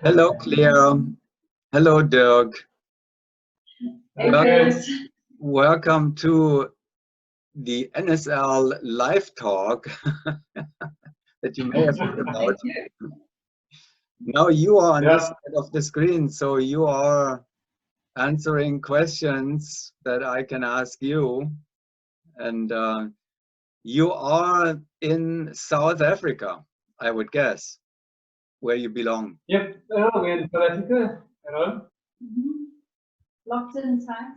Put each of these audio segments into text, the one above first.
Hello, Claire. Hello, Dirk. Hey, Welcome to the NSL live talk that you may have heard about. Now you are on this side of the screen, so you are answering questions that I can ask you. And you are in South Africa, I would guess, where you belong. Yep, we're in South Africa. Hello. Locked in tight.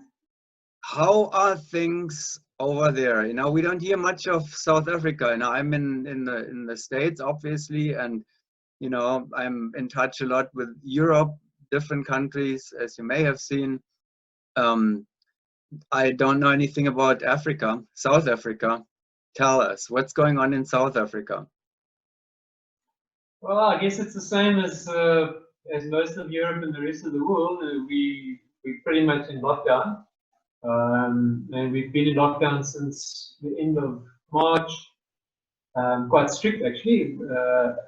How are things over there? You know, we don't hear much of South Africa. You know, I'm in the States, obviously, and you know, I'm in touch a lot with Europe, different countries, as you may have seen. I don't know anything about Africa, South Africa. Tell us, what's going on in South Africa? Well, I guess it's the same as most of Europe and the rest of the world. We're pretty much in lockdown, and we've been in lockdown since the end of March. Quite strict actually,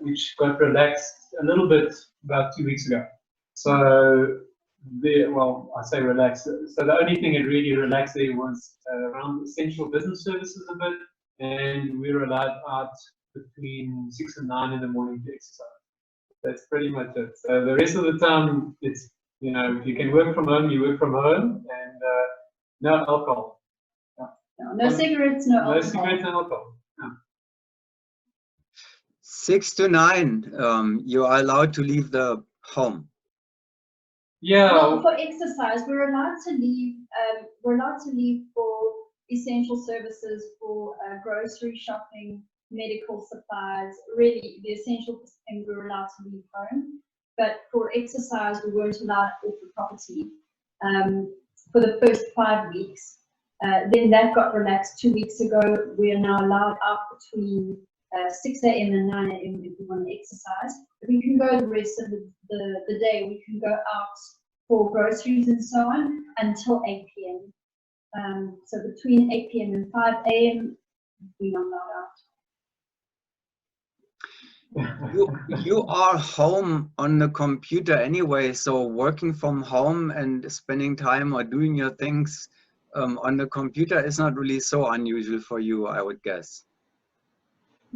which got relaxed a little bit about 2 weeks ago. So, well, I say relaxed. So the only thing that really relaxed there was around essential business services a bit, and we were allowed out between 6 and 9 in the morning to exercise. That's pretty much it. So the rest of the time, it's, you know, if you can work from home, you work from home, and no alcohol. No cigarettes, no alcohol. No cigarettes, no alcohol. 6 to 9, you are allowed to leave the home. Yeah. Well, for exercise, we're allowed to leave. We're allowed to leave for essential services, for grocery shopping, medical supplies. Really, the essential thing we were allowed to leave home. But for exercise, we weren't allowed off the property for the first 5 weeks. Then that got relaxed 2 weeks ago. We are now allowed out between 6 a.m. and 9 a.m. if we want to exercise. We can go the rest of the day. We can go out for groceries and so on until 8 p.m. So between 8 p.m. and 5 a.m. we're not allowed out. You are home on the computer anyway, so working from home and spending time or doing your things on the computer is not really so unusual for you, I would guess.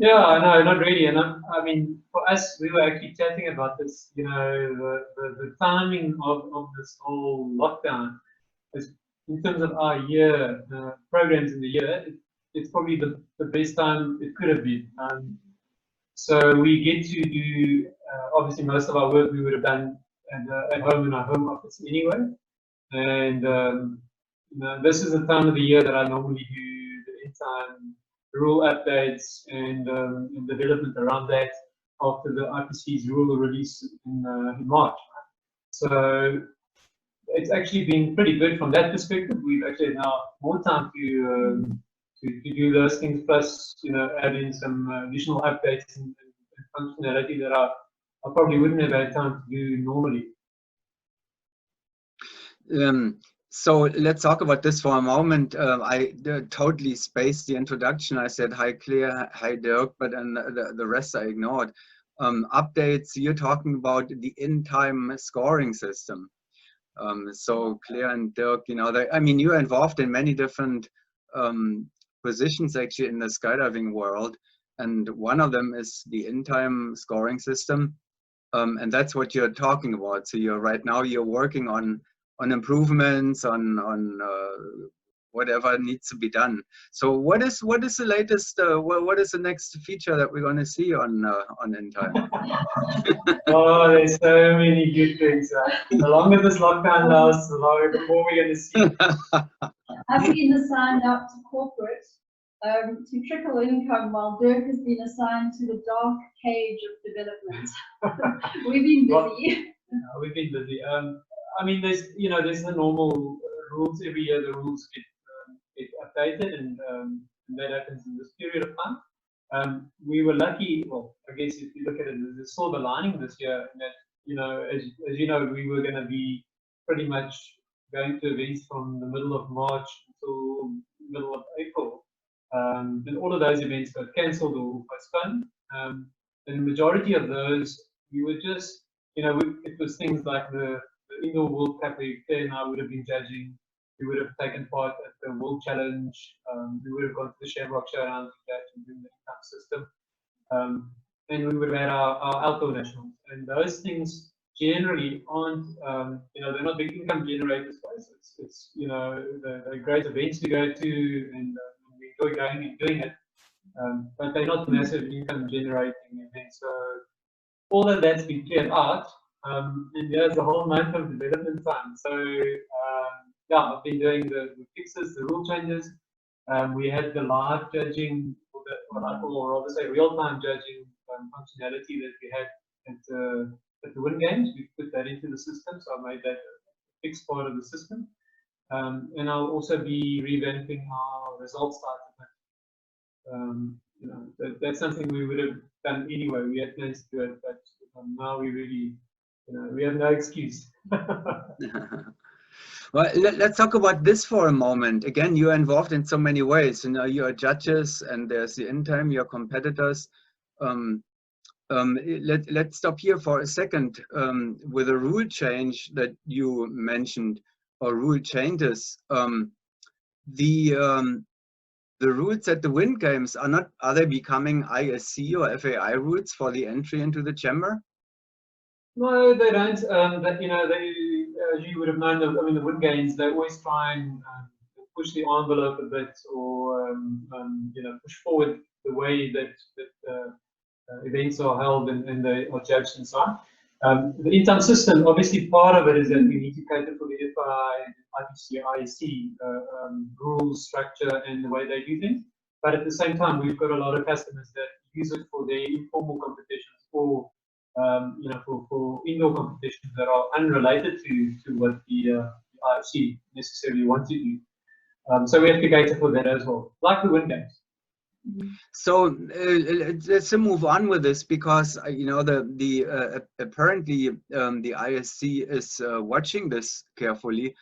Yeah, no, not really. And I mean, for us, we were actually chatting about this. You know, the timing of this whole lockdown is, in terms of our year, programs in the year, it's probably the best time it could have been. So we get to do, obviously most of our work we would have done at home in our home office anyway. And you know, this is the time of the year that I normally do the InTime rule updates and development around that after the IPC's rule release in March. So it's actually been pretty good from that perspective. We've actually now more time to do those things, plus, you know, add in some additional updates and functionality that I probably wouldn't have had time to do normally. So let's talk about this for a moment. I totally spaced the introduction. I said, hi Claire, hi Dirk, but the rest I ignored. Updates, you're talking about the InTime scoring system. So Claire and Dirk, you know, I mean, you're involved in many different positions actually in the skydiving world. And one of them is the InTime scoring system. And that's what you're talking about. So right now you're working on improvements, on whatever needs to be done. So what is the latest? What is the next feature that we're going to see on InTime? Oh, there's so many good things. The longer this lockdown lasts, the more we're going to see. I've been assigned out to corporate to trickle income, while Dirk has been assigned to the dark cage of development. We've been busy. Yeah, we've been busy. I mean, there's the normal rules every year. The rules get updated, and that happens in this period of time. We were lucky. Well, I guess if you look at it, there's a silver lining this year, in that, you know, as you know, we were going to be pretty much going to events from the middle of March until middle of April, and all of those events got cancelled or postponed. And the majority of those we were just, you know, it was things like the Indoor World Cup where Claire and I would have been judging. We would have taken part at the World Challenge. We would have gone to the Shamrock Showdown and doing the InTime's system. And we would have had our outdoor nationals. And those things generally aren't, you know, they're not big income generators for us. It's you know, the great events we go to, and we enjoy going and doing it. But they're not massive income generating events. So all of that's been cleared out. And there's the whole month of development time. So yeah, I've been doing the fixes, the rule changes. We had the live judging, or rather say real-time judging functionality that we had at the Win Games. We put that into the system, so I made that a fixed part of the system. And I'll also be revamping our results starter. You know, that's something we would have done anyway. We had plans to do it, but now we really, you know, we have no excuse. Well, let's talk about this for a moment. Again, you're involved in so many ways. You know, you're judges, and there's the InTime, your competitors. Let's stop here for a second with a rule change that you mentioned, or rule changes. The rules at the Win Games are they becoming ISC or FAI rules for the entry into the chamber? No, they don't. That, you know, they, as you would have known, I mean, the Win Games, they always try and push the envelope a bit, or you know, push forward the way that events are held and they are judged and so on. The InTime system, obviously, part of it is that we need to cater for the FI, IPC, ISC rules, structure, and the way they do things. But at the same time, we've got a lot of customers that use it for their informal competitions, or you know, for indoor competitions that are unrelated to what the IFC necessarily want to do. So we have to cater for that as well, like the Win Games. So let's move on with this, because you know apparently the ISC is watching this carefully.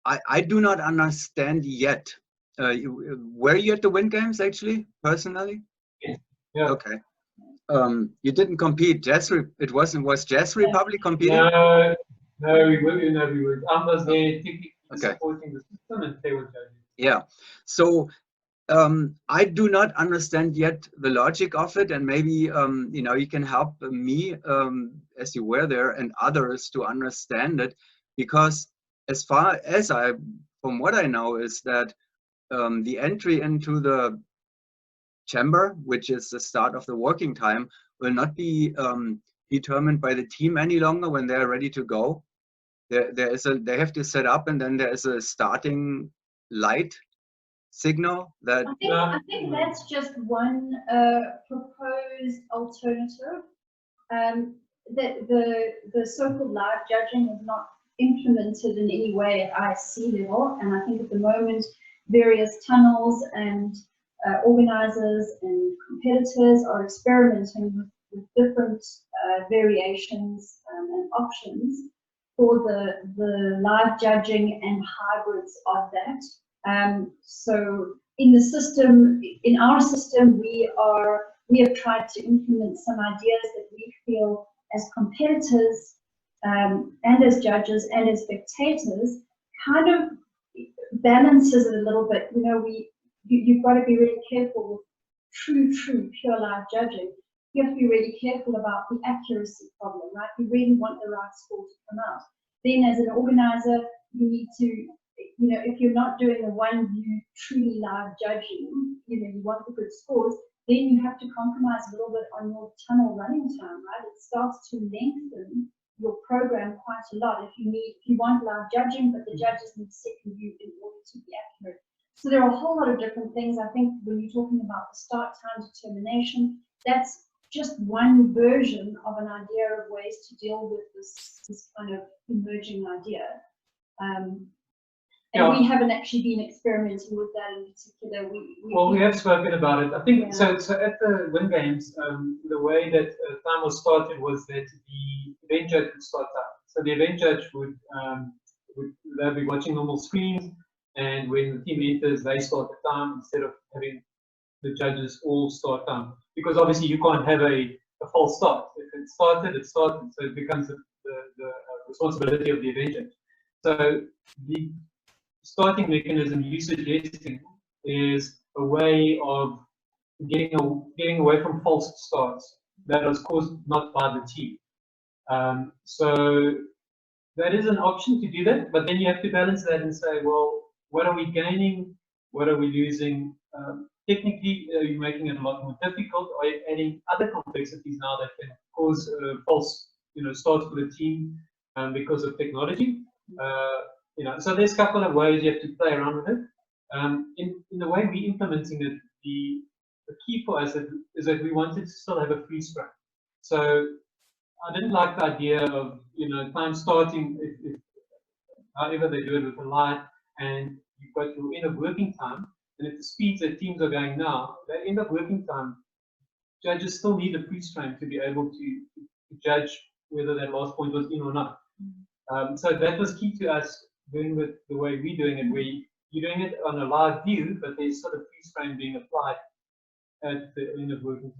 I do not understand yet. Were you at the Win Games actually, personally? Yeah. Okay. You didn't compete. Was Jazz Republic competing? No, we were. I was there technically supporting the system, and they were judging. Yeah. So I do not understand yet the logic of it, and maybe you know, you can help me as you were there and others to understand it, because as far as from what I know, is that the entry into the chamber, which is the start of the working time, will not be determined by the team any longer when they're ready to go. They have to set up, and then there is a starting light signal that I think that's just one proposed alternative. That the so-called live judging is not implemented in any way at ISC level, and I think at the moment various tunnels and organizers and competitors are experimenting with different variations and options for the live judging and hybrids of that. So in the system, in our system, we have tried to implement some ideas that we feel as competitors and as judges and as spectators kind of balances it a little bit. You know, you've got to be really careful with true pure live judging. You have to be really careful about the accuracy problem, right? You really want the right score to come out. Then as an organizer, you need to, you know, if you're not doing the one view truly live judging, you know, you want the good scores, then you have to compromise a little bit on your tunnel running time, right? It starts to lengthen your program quite a lot if you want live judging, but the judges need second view in order to be accurate. So there are a whole lot of different things. I think when you're talking about the start time determination, that's just one version of an idea of ways to deal with this kind of emerging idea. And we haven't actually been experimenting with that in particular. We have spoken about it. I think so. So at the Win Games, the way that time was started was that the event judge would start time. So the event judge would they'll be watching normal screens, and when the team enters, they start the time instead of having the judges all start time. Because obviously you can't have a false start. it started, so it becomes the responsibility of the event. So the starting mechanism you're suggesting is a way of getting away from false starts that was caused not by the team. So that is an option to do that, but then you have to balance that and say, well, what are we gaining? What are we losing? Technically, are you making it a lot more difficult? Are you adding other complexities now that can cause false, starts for the team because of technology? So there's a couple of ways you have to play around with it. In the way we're implementing it, the key for us is that we wanted to still have a freeze frame. So I didn't like the idea of time starting if however they do it with a light, and you've got your end of working time, and at the speeds that teams are going now, that end of working time, judges still need a freeze frame to be able to judge whether that last point was in or not. So that was key to us doing it the way we're doing it, where you're doing it on a live view, but there's sort of freeze frame being applied at the end of working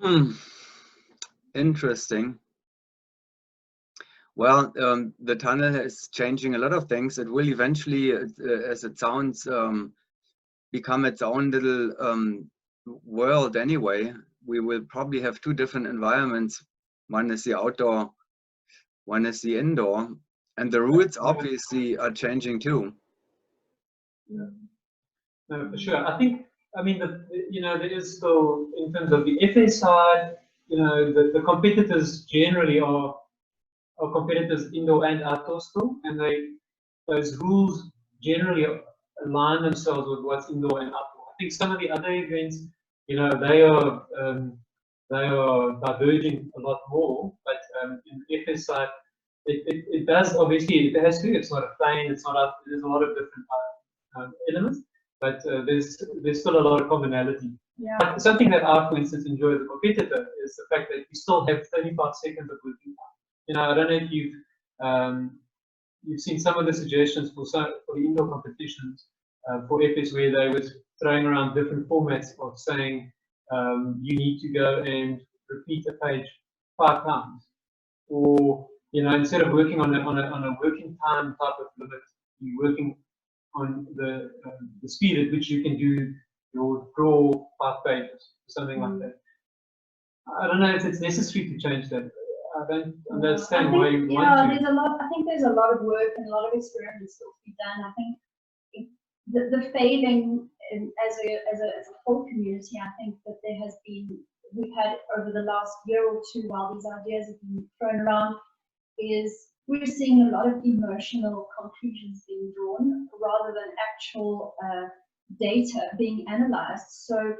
time. Interesting. Well, the tunnel is changing a lot of things. It will eventually, as it sounds, become its own little world anyway. We will probably have two different environments. One is the outdoor, one is the indoor. And the rules obviously are changing too. Yeah. No, for sure. I mean, there is still, in terms of the FS side, the competitors generally are competitors indoor and outdoor still, and those rules generally align themselves with what's indoor and outdoor. I think some of the other events, they are diverging a lot more, but in the FS side, it does, obviously it has to. It's not a plane. It's not a. There's a lot of different elements, but there's still a lot of commonality. Yeah. But something that I, for instance, enjoy as a competitor is the fact that you still have 35 seconds of working time. I don't know if you've seen some of the suggestions for the indoor competitions for FS, where they were throwing around different formats of saying you need to go and repeat a page 5 times, or instead of working on a working time type of limit, you're working on the speed at which you can do your draw 5 pages, something like that. I don't know if it's necessary to change that. I don't understand why you want to. I think there's a lot of work and a lot of experiments still to be done. I think the failing as a whole community, I think that we've had over the last year or two, while these ideas have been thrown around, is we're seeing a lot of emotional conclusions being drawn rather than actual data being analyzed. So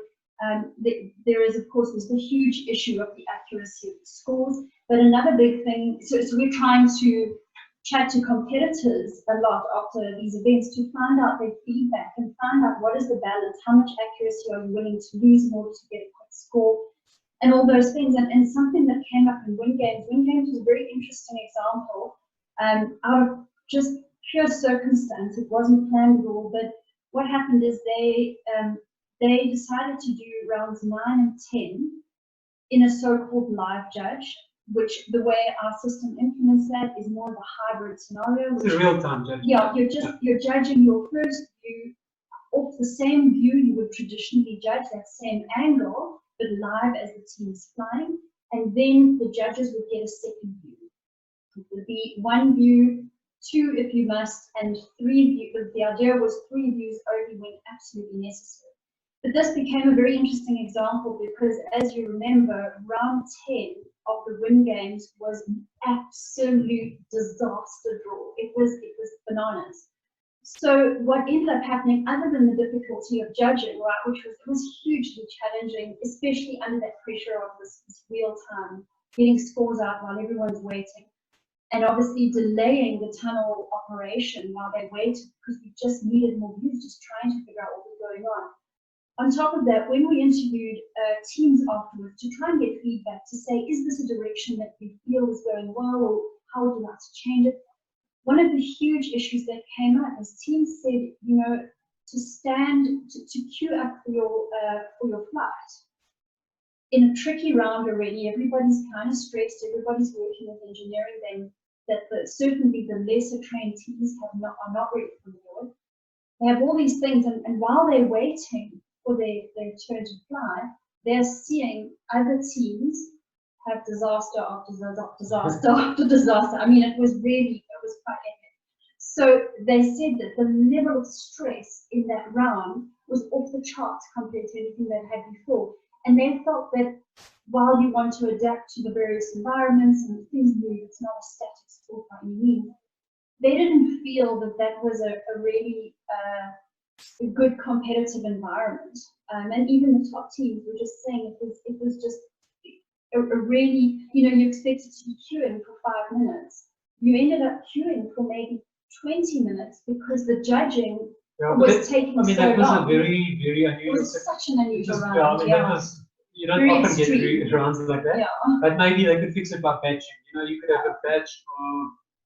there is, of course, there's the huge issue of the accuracy of the scores, but another big thing, so we're trying to chat to competitors a lot after these events to find out their feedback and find out what is the balance, how much accuracy are you willing to lose in order to get a quick score, and all those things. And something that came up in Win Games was a very interesting example out of just pure circumstance. It wasn't planned at all, but what happened is they decided to do rounds 9 and 10 in a so-called live judge, which the way our system implements that is more of a hybrid scenario. It's a real-time judgment. Yeah, you're judging your first view off the same view you would traditionally judge, that same angle, but live as the team is flying, and then the judges would get a second view. It would be 1 view, 2 if you must, and 3 views. The idea was 3 views only when absolutely necessary. But this became a very interesting example because, as you remember, round 10 of the Win Games was an absolute disaster draw. It was bananas. So what ended up happening, other than the difficulty of judging, right, which was hugely challenging, especially under that pressure of this real time, getting scores out while everyone's waiting, and obviously delaying the tunnel operation while they waited because we just needed more views, just trying to figure out what was going on. On top of that, when we interviewed teams afterwards to try and get feedback to say, is this a direction that you feel is going well, or how would you like to change it? One of the huge issues that came up is teams said, to queue up for your flight, in a tricky round already. Everybody's kind of stressed. Everybody's working with engineering. Then that certainly the lesser trained teams are not really familiar with. They have all these things, and while they're waiting for their turn to fly, they're seeing other teams have disaster after disaster after disaster. I mean, it was quite epic. So they said that the level of stress in that round was off the charts compared to anything they'd had before. And they felt that while you want to adapt to the various environments and things move, it's not a static sport by any means. They didn't feel that that was a really a good competitive environment. And even the top teams were just saying it was just a really, you expected to be queuing for 5 minutes. You ended up queuing for maybe 20 minutes because the judging was taking so long. That was a very, very unusual. It was such an unusual round. That was, you don't very often extreme. get rounds like that. Yeah. But maybe they could fix it by batching. You could have a batch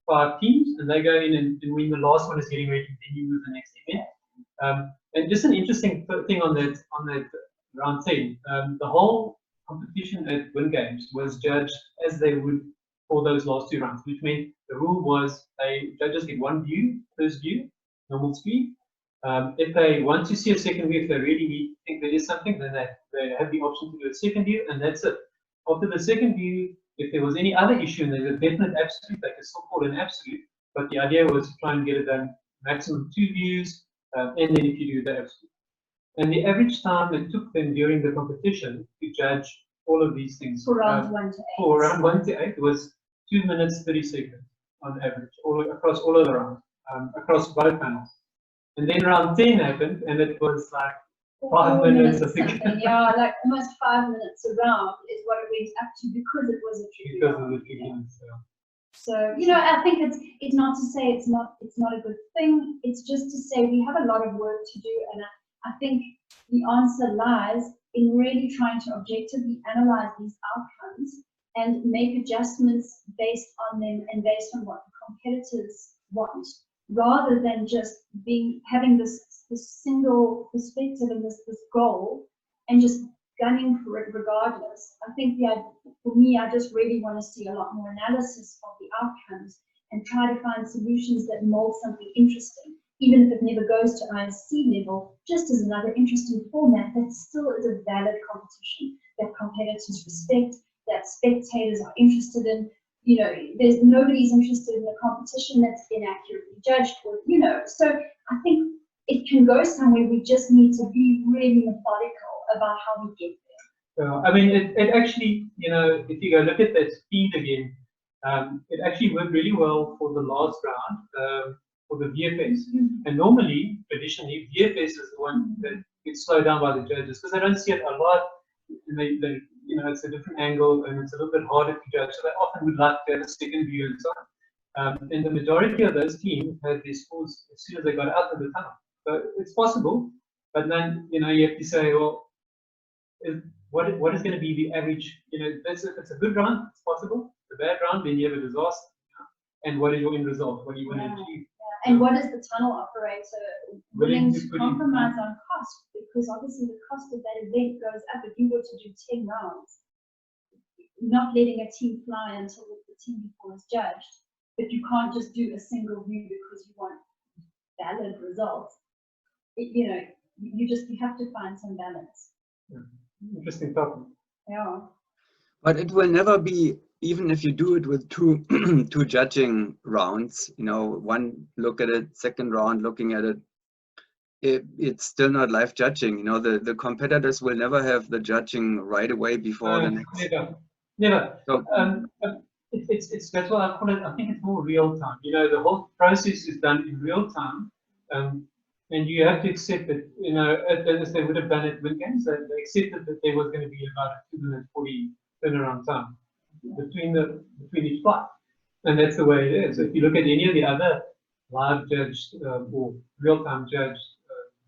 of 5 teams, and they go in, and when the last one is getting ready, then you move the next event. And just an interesting thing on that round 10, the whole competition at Win Games was judged as they would for those last 2 rounds, which meant the rule was judges get 1 view, first view, normal speed. If they want to see a second view, if they really think there is something, then they have the option to do a second view, and that's it. After the second view, if there was any other issue and there's a definite absolute, they could still call it an absolute, but the idea was to try and get it done maximum 2 views, and then if you do the absolute. And the average time it took them during the competition to judge all of these things For round 1 to 8. For round 1 to 8 was 2 minutes 30 seconds on average, across all of the rounds, across both panels. And then round 10 happened, and it was like 5 minutes, I think. Yeah, like almost 5 minutes around is what it went up to because it was a tricky because of the trickiness. So I think it's not to say it's not a good thing. It's just to say we have a lot of work to do, and I think the answer lies in really trying to objectively analyze these outcomes and make adjustments based on them and based on what the competitors want, rather than just having this single perspective and this goal and just gunning for it regardless. I think for me, I just really want to see a lot more analysis of the outcomes and try to find solutions that mold something interesting, even if it never goes to ISC level, just as another interesting format that still is a valid competition that competitors respect, that spectators are interested in. There's nobody's interested in a competition that's inaccurately judged, or so I think it can go somewhere. We just need to be really methodical about how we get there. I mean, it actually, if you go look at that speed again, it actually worked really well for the last round, for the VFS. And normally, traditionally, VFS is the one that gets slowed down by the judges because they don't see it a lot. And it's a different angle and it's a little bit harder to judge. So they often would like to have a second view and so on. And the majority of those teams had their scores as soon as they got out of the tunnel. So it's possible, but then you have to say, well, what is going to be the average? It's a good round, it's possible. It's a bad round, then you have a disaster. And what is your end result? What do you want to achieve? And what is the tunnel operator willing to compromise on cost? Because obviously the cost of that event goes up. If you were to do 10 rounds, not letting a team fly until the team before is judged, but you can't just do a single view because you want valid results. You have to find some balance. Yeah. Interesting topic. Yeah. But it will never be, even if you do it with two judging rounds, one look at it, second round looking at it, it's still not live judging. The competitors will never have the judging right away before the next. Never. So, that's what I call it. I think it's more real time. The whole process is done in real time. And you have to accept that, as they would have done at Win Games, they accepted that there was going to be about a 2 minute 40 turnaround time between each flight. And that's the way it is. If you look at any of the other live judged or real-time judged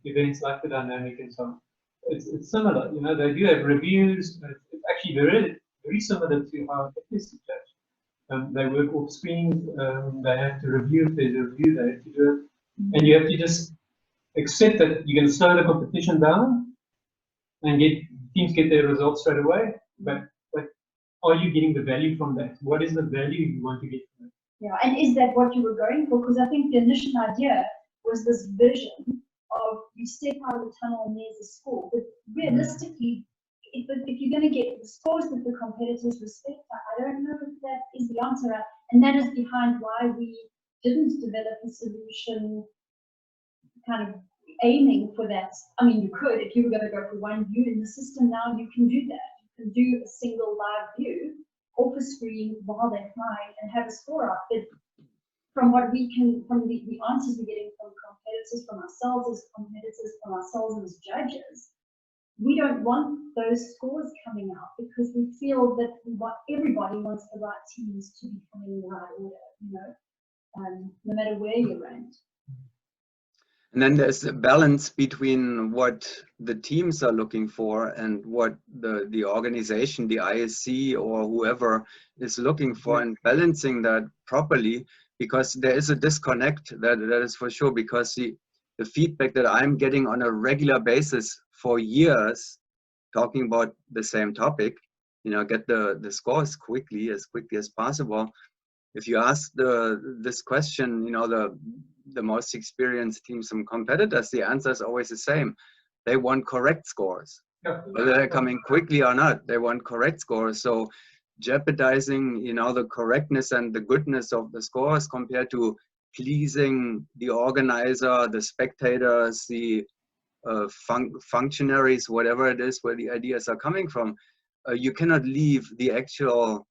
events like the dynamic and so on, it's similar. They do have reviews. It's actually very similar to how it is judged. They work off screen. They have to review. If there's a review, they have to do it. And you have to just accept that you're going to slow the competition down and teams get their results straight away. but are you getting the value from that? What is the value you want to get from it? Yeah, and is that what you were going for? Because I think the initial idea was this vision of you step out of the tunnel and there's a score. But realistically, if you're going to get the scores that the competitors respect, I don't know if that is the answer. And that is behind why we didn't develop a solution kind of aiming for that. I mean, you could, if you were going to go for one view in the system now, you can do that. You can do a single live view off a screen while they're flying and have a score up. But from what we can, from the answers we're getting from competitors, from ourselves as competitors, from ourselves as judges, we don't want those scores coming out because we feel that everybody wants the right teams to be coming in the right order, no matter where you're ranked. And then there's a balance between what the teams are looking for and what the organization, the ISC or whoever is looking for, and balancing that properly, because there is a disconnect, that is for sure, because the feedback that I'm getting on a regular basis for years, talking about the same topic, get the scores quickly as possible. If you ask this question, the most experienced teams and competitors, the answer is always the same. They want correct scores. Whether they're coming quickly or not, they want correct scores. So jeopardizing, the correctness and the goodness of the scores compared to pleasing the organizer, the spectators, the functionaries, whatever it is, where the ideas are coming from, you cannot leave the actual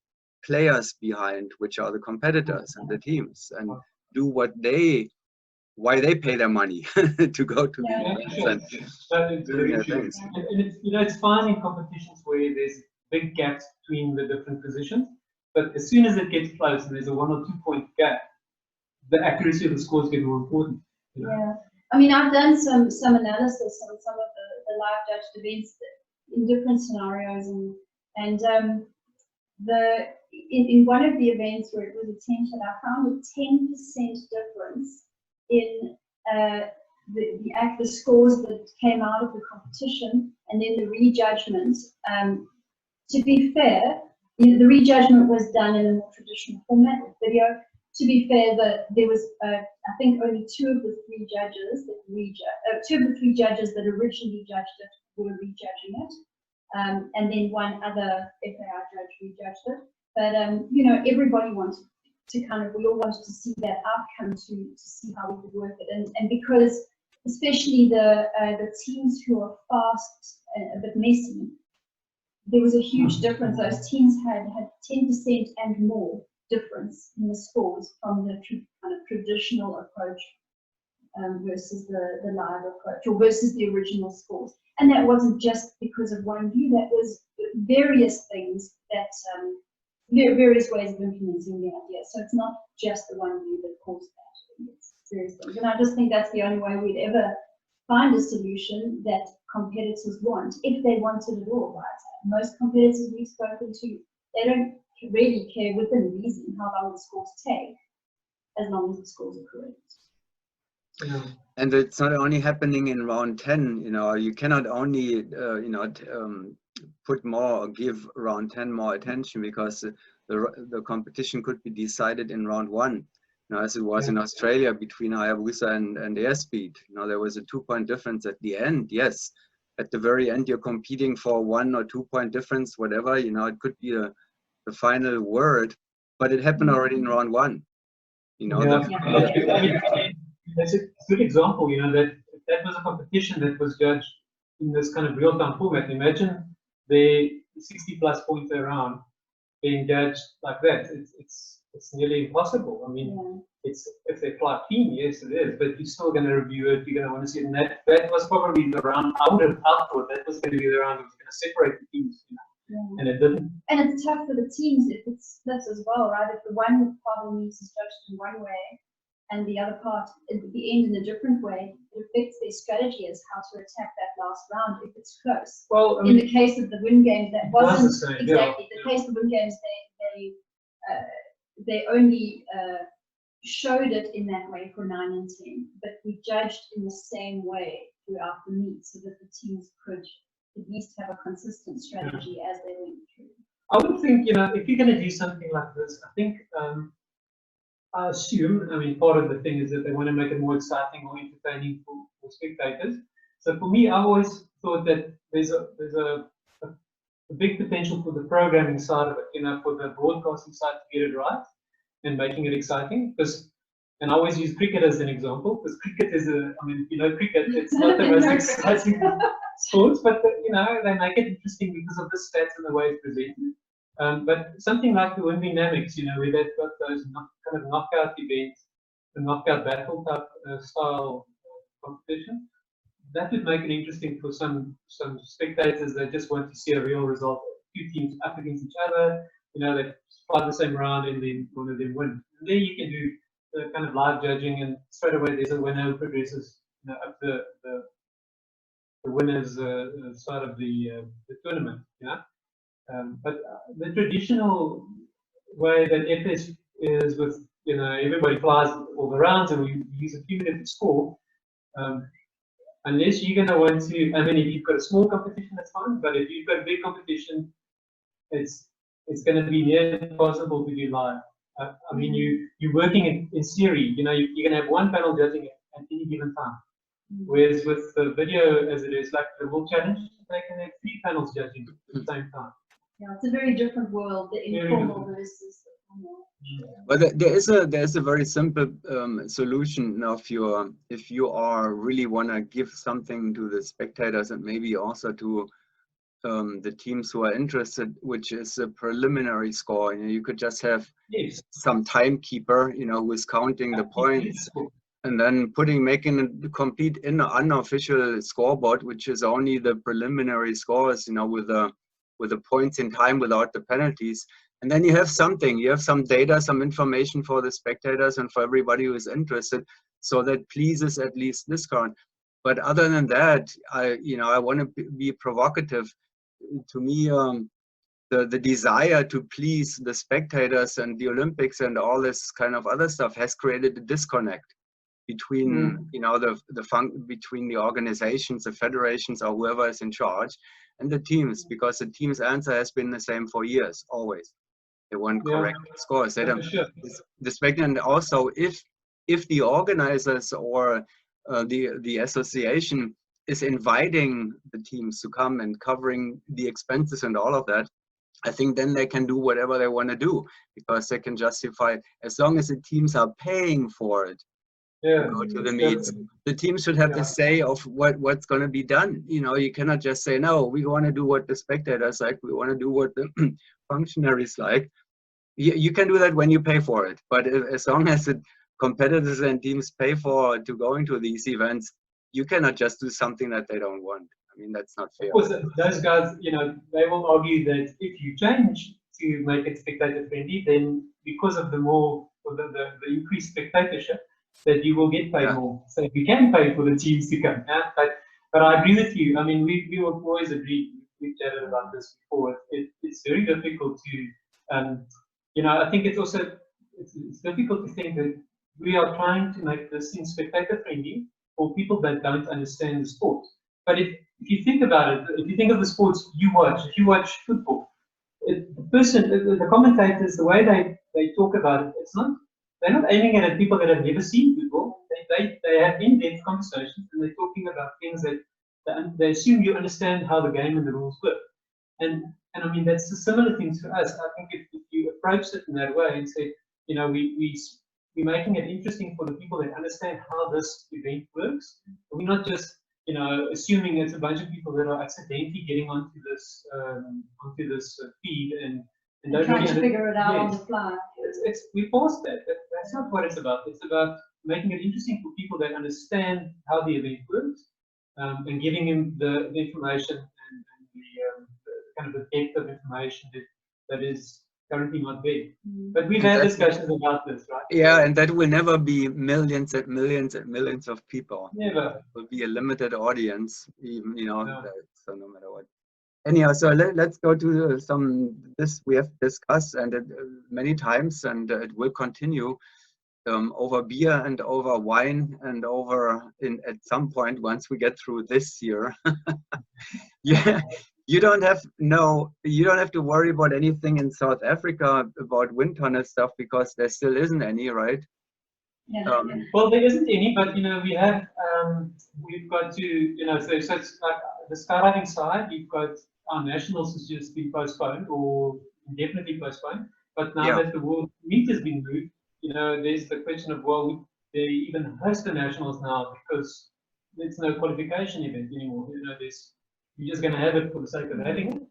players behind, which are the competitors and the teams, and do why they pay their money to go to the events and doing their things. And it's fine in competitions where there's big gaps between the different positions, but as soon as it gets close and there's a 1 or 2 point gap, the accuracy of the scores get more important. Yeah, I mean, I've done some analysis on some of the live judged events in different scenarios, and in one of the events where it was attempted, I found a 10% difference in the scores that came out of the competition and then the rejudgment. To be fair, the rejudgment was done in a more traditional format with video. To be fair, there was I think only two of the three judges that originally judged it were rejudging it, and then one other FAI judge rejudged it. But everybody wanted to we all wanted to see that outcome to see how we could work it, and because especially the teams who are fast and a bit messy, there was a huge difference. Those teams had 10% and more difference in the scores from the kind of traditional approach versus the live approach, or versus the original scores. And that wasn't just because of one view, that was various things that, various ways of implementing the idea. So it's not just the one view that caused that, it's various things. And I just think that's the only way we'd ever find a solution that competitors want, if they wanted it all, right? Most competitors we've spoken to, they don't really care within reason how long the scores take, as long as the scores are correct. Yeah. And it's not only happening in round 10, you cannot only, put more or give round 10 more attention, because the competition could be decided in round 1, as it was in Australia between Hayabusa and Airspeed. There was a 2-point difference at the end. Yes, at the very end, you're competing for 1 or 2 point difference, whatever, it could be the final word, but it happened already in round 1. That's a good example, that was a competition that was judged in this kind of real-time format. Imagine the 60+ points around being judged like that. It's nearly impossible. I mean, it's, if they fly clean, yes it is, but you're still going to review it, you're going to want to see it. And that was probably the round I would have thought that was going to be the round that was going to separate the teams, and it didn't. And it's tough for the teams if it splits as well, right? If the one part of the meet is judged in one way and the other part at the end in a different way, it affects their strategy as how to attack that last round if it's close. Well, in the case of the win games, that wasn't exactly the case of the win games. They only showed it in that way for 9 and 10, but we judged in the same way throughout the meet so that the teams could at least have a consistent strategy as they went through. I would think, you know, if you're going to do something like this, I think, I assume, I mean, part of the thing is that they want to make it more exciting or entertaining for spectators. So for me, I always thought that there's a big potential for the programming side of it, you know, for the broadcasting side to get it right and making it exciting. Because, and I always use cricket as an example, because cricket is I mean, you know, cricket, it's not the most exciting sport, but, you know, they make it interesting because of the stats and the way it's presented. But something like the Wind Dynamics, you know, where they've got those kind of knockout events, the knockout battle type style competition, that would make it interesting for some spectators that just want to see a real result. Two teams up against each other, you know, they fight the same round and then one of them win. And then you can do the kind of live judging, and straight away there's a winner who progresses, you know, up the winner's side of the tournament. Yeah. But the traditional way that FS is with, you know, everybody flies all the rounds and we use a cumulative score. Unless you're going to want to, I mean, if you've got a small competition, that's fine. But if you've got a big competition, it's going to be near impossible to do live. I mean, you're working in series. You know, you're going to have one panel judging at any given time. Whereas with the video, as it is, like the World Challenge, they can have 3 panels judging at the same time. Yeah, it's a very different world, the informal versus the formal. But there is a very simple solution now if you are really want to give something to the spectators and maybe also to the teams who are interested, which is a preliminary score. You know, you could just have some timekeeper, you know, who is counting the points, and then making a complete unofficial scoreboard, which is only the preliminary scores, you know, with the points in time without the penalties. And then you have something, you have some data, some information for the spectators and for everybody who is interested, so that pleases at least this crowd. But other than that, I want to be provocative. To me, the desire to please the spectators and the Olympics and all this kind of other stuff has created a disconnect between you know between the organizations, the federations, or whoever is in charge, and the teams, because the team's answer has been the same for years, always. They want correct scores. They don't respect. And also, if the organizers or the association is inviting the teams to come and covering the expenses and all of that, I think then they can do whatever they want to do, because they can justify, as long as the teams are paying for it. Go to the meets. The team should have the say of what's going to be done. You know, you cannot just say, no, we want to do what the spectators like, we want to do what the functionaries like. You can do that when you pay for it, but as long as the competitors and teams pay for to going to these events, you cannot just do something that they don't want. I mean, that's not fair. Of course, those guys, you know, they will argue that if you change to make it spectator friendly, then because of the increased spectatorship, that you will get paid more. So you can pay for the teams to come. Yeah? But I agree with you. I mean, we will always agree. We've chatted about this before. It's very difficult to, you know, I think it's also it's difficult to think that we are trying to make this thing spectator friendly for people that don't understand the sport. But if you think about it, if you think of the sports you watch, if you watch football, the commentators, the way they talk about it, they're not aiming it at people that have never seen football. They have in-depth conversations, and they're talking about things that they assume you understand how the game and the rules work. And I mean, that's a similar thing to us. I think if you approach it in that way and say, you know, we're making it interesting for the people that understand how this event works. We're not just, you know, assuming it's a bunch of people that are accidentally getting onto this feed and trying to figure it out on the fly. We past that. That's not what it's about. It's about making it interesting for people that understand how the event works, and giving them the information and the kind of the depth of information that is currently not there. But we've had discussions about this, right? Yeah, and that will never be millions and millions and millions of people. Never. It will be a limited audience, even, you know, so no matter what. Anyhow, so let's go to this we have discussed and many times, and it will continue. over beer and over wine and over at some point once we get through this year. Yeah, you don't have to worry about anything in South Africa about wind tunnel stuff because there still isn't any, right? Yeah. Well, there isn't any, but you know, we've got to, you know, so it's like the skydiving side, we've got our nationals has just been postponed or indefinitely postponed. But now that the world meet has been moved, you know, there's the question of, well, they even host the nationals now because it's no qualification event anymore. You know, you're just going to have it for the sake of having it.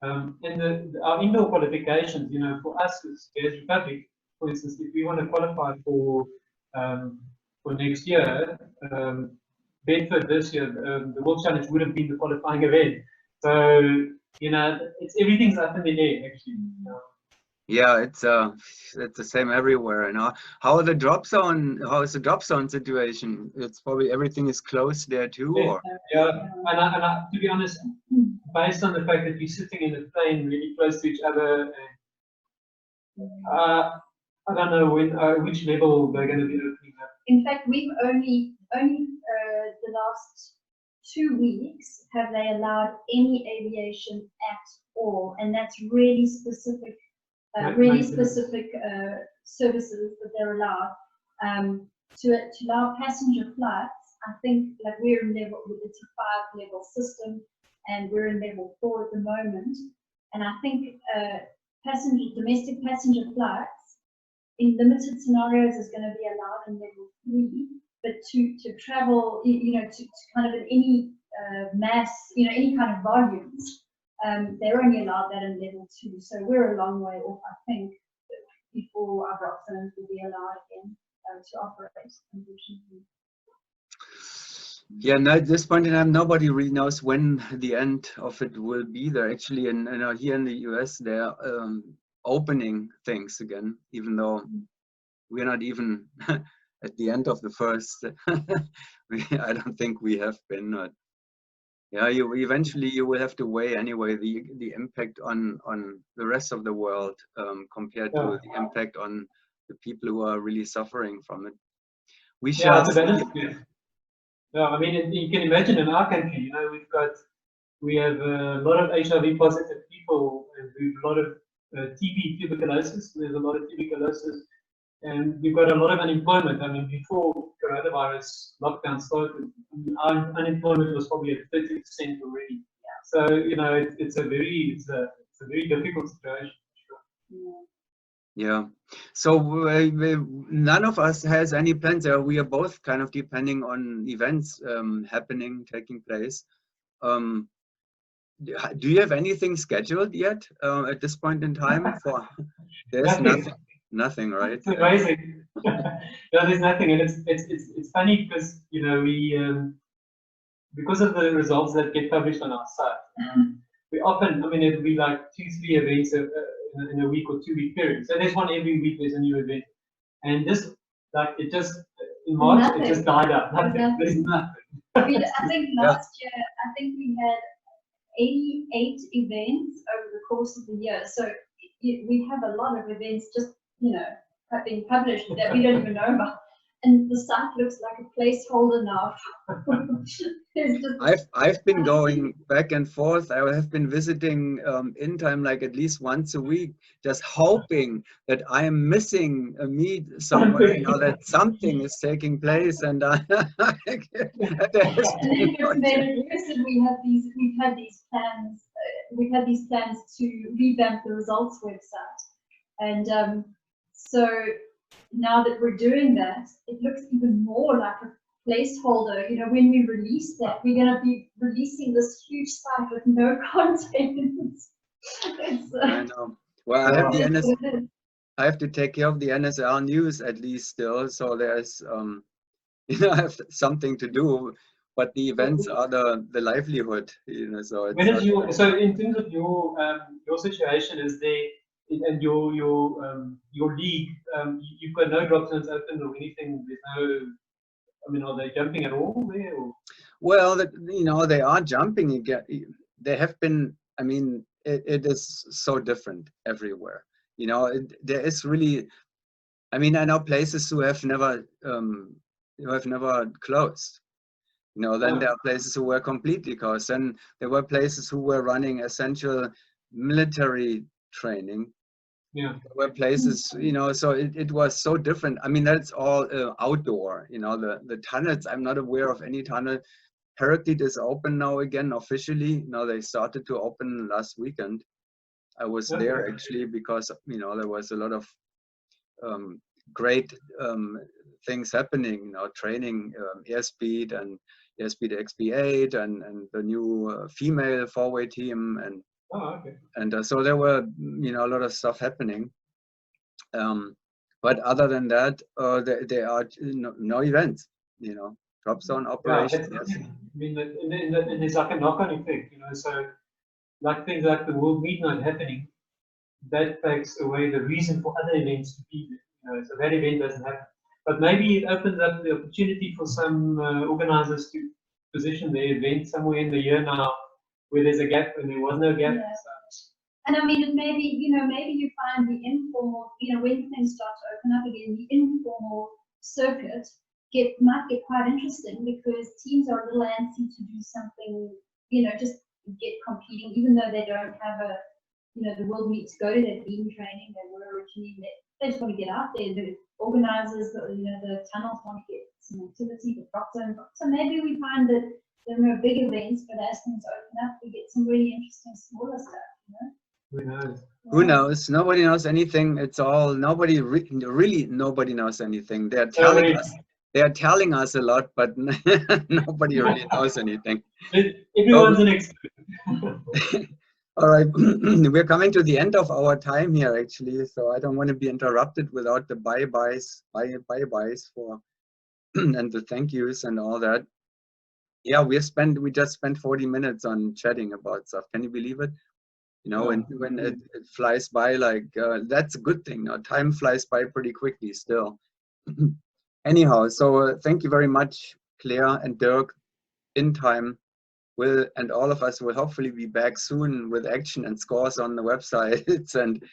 And our indoor qualifications, you know, for us as Republic, for instance, if we want to qualify for next year, Bedford this year, the World Challenge would have been the qualifying event. So, you know, everything's up in the air, actually. You know. Yeah, it's the same everywhere. You know, how is the drop zone situation? It's probably everything is closed there too. Yeah, or? yeah. And I, to be honest, based on the fact that we're sitting in a plane really close to each other, I don't know which level they're going to be opening up. In fact, we've only the last 2 weeks have they allowed any aviation at all, and that's really specific. Services that they're allowed to allow passenger flights. I think like we're in it's a 5-level system, and we're in level 4 at the moment. And I think domestic passenger flights in limited scenarios is going to be allowed in level 3, but to travel, you know, to kind of in any mass, you know, any kind of volumes. They're only allowed that in level 2, so we're a long way off, I think, before our drop zones will be allowed again to operate, unfortunately. Yeah, no, at this point in time, nobody really knows when the end of it will be. There actually, here in the US, they're opening things again, even though we're not even at the end of the first. I don't think we have been. But yeah, eventually you will have to weigh anyway the impact on the rest of the world compared to the impact on the people who are really suffering from it. We shall see. Yeah, I mean, you can imagine in our country, you know, we have a lot of HIV positive people, and we've a lot of TB, tuberculosis. There's a lot of tuberculosis, and we've got a lot of unemployment. I mean, before coronavirus lockdown started, our unemployment was probably at 30% already. Yeah. So you know, it's a very difficult situation. Yeah. So none of us has any plans there. We are both kind of depending on events taking place. Do you have anything scheduled yet at this point in time? There's nothing, right? It's amazing. No, there's nothing, and it's funny because you know we because of the results that get published on our site, we often, I mean, it'll be like 2-3 events in a week or 2-week period. So there's one every week. There's a new event, and this in March it just died up. Nothing. There's nothing. I think last year we had 88 events over the course of the year. So we have a lot of events just, you know, being published that we don't even know about. And the site looks like a placeholder now. I've been going back and forth. I have been visiting InTime like at least once a week, just hoping that I am missing a meet somewhere, you know, that something is taking place. And we've had these plans to revamp the results website, and so now that we're doing that, it looks even more like a placeholder. You know, when we release that, we're going to be releasing this huge site with no content. I know. Well, I have to take care of the NSL news at least still, so there's you know, I have something to do. But the events are the livelihood, you know. So it's so in terms of your situation, is there? And your league, you've got no drop zones open or anything. There's no. I mean, are they jumping at all there? Or? Well, you know, they are jumping again. They have been. I mean, it is so different everywhere. You know, there is really I mean, I know places who have never closed. You know, then there are places who were completely closed. And there were places who were running essential military training. Yeah. There were places, you know, so it was so different. I mean, that's all outdoor. You know, the tunnels. I'm not aware of any tunnel. Heraclete is open now again officially. Now they started to open last weekend. I was there actually because, you know, there was a lot of great things happening, you know, training airspeed and airspeed XP8 and the new female four-way team and so there were, you know, a lot of stuff happening. But other than that, there are no events, you know, drop zone operations. Yeah, yes. I mean, and there's like a knock-on effect, you know, so like things like the World Meet not happening, that takes away the reason for other events to be there, you know, so that event doesn't happen. But maybe it opens up the opportunity for some organizers to position their event somewhere in the year now where there's a gap and there was no gap. Yeah. And I mean, maybe, you know, maybe you find the informal, you know, when things start to open up again, the informal circuit might get quite interesting because teams are a little antsy to do something, you know, just get competing, even though they don't have a, you know, the World Meet to go to their beam training. They were originally, they just want to get out there. The organizers, you know, the tunnels want to get some activity, the drop zone. So maybe we find that there are no big events, but as things open up, we get some really interesting smaller stuff, you know? Who knows? Who knows? Nobody knows anything. It's all nobody really nobody knows anything. They're telling us. They are telling us a lot, but nobody really knows anything. Everyone's an expert. All right, we're coming to the end of our time here, actually. So I don't want to be interrupted without the bye-byes for and the thank yous and all that. Yeah, we just spent 40 minutes on chatting about stuff. Can you believe it? You know, when it flies by, like that's a good thing. Now, time flies by pretty quickly still. Anyhow, so thank you very much, Claire and Dirk. InTime will, and all of us will hopefully be back soon with action and scores on the websites and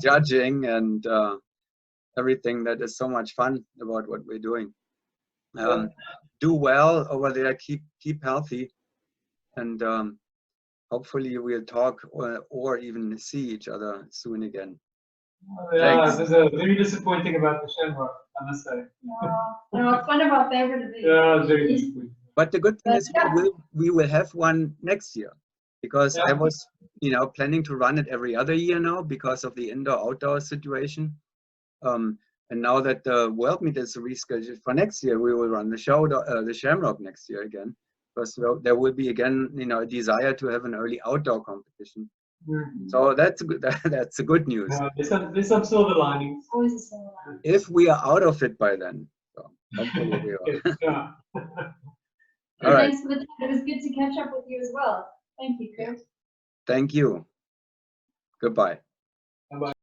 judging and everything that is so much fun about what we're doing. Do well over there. Keep healthy, and hopefully we'll talk or even see each other soon again. Yeah, this is very disappointing about the Shamrock, I must say. No, it's one of our favorite events. Yeah, it's very disappointing. But the good thing is we will have one next year, because I was, you know, planning to run it every other year now because of the indoor-outdoor situation. And now that the World Meet is rescheduled for next year, we will run the Shamrock next year again, because there will be again, you know, a desire to have an early outdoor competition. So that's good. That's a good news. There's some silver linings. Always a silver lining. If we are out of it by then, so hopefully we are. All right. Thanks for the time. It was good to catch up with you as well. Thank you, Kurt. Thank you. Goodbye. Bye-bye.